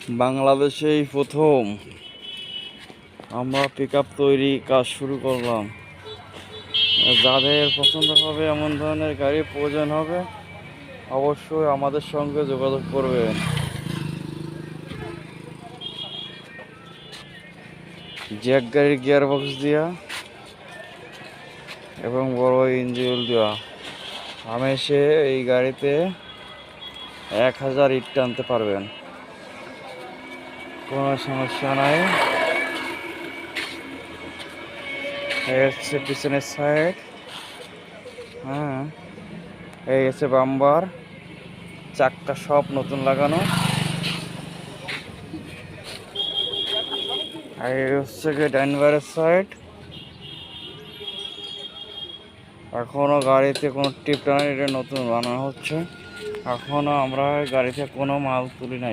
বাংলাদেশেই প্রথম আমরা পিকআপ তৈরি কাজ শুরু করলাম। যাদের পছন্দ হবে, এমন ধরনের গাড়ি প্রয়োজন হবে, অবশ্যই আমাদের সঙ্গে যোগাযোগ করবেন। জ্যাক গাড়ির গিয়ার বক্স দেওয়া এবং বড় ইঞ্জিন দেওয়া। হামেশে এই গাড়িতে 1000 ইট টানতে পারবেন, কোনো সমস্যা নাই। এই হচ্ছে পিছনের সাইড, হ্যাঁ, এই হচ্ছে বাম্বার, চাক্কা সব নতুন লাগানো। আর এই হচ্ছে গিয়ে ড্রাইভারের সাইড। এখনো গাড়িতে কোনো টিপ টানা, এটা নতুন বানানো হচ্ছে। এখনো আমরা গাড়িতে কোনো মাল তুলি নাই।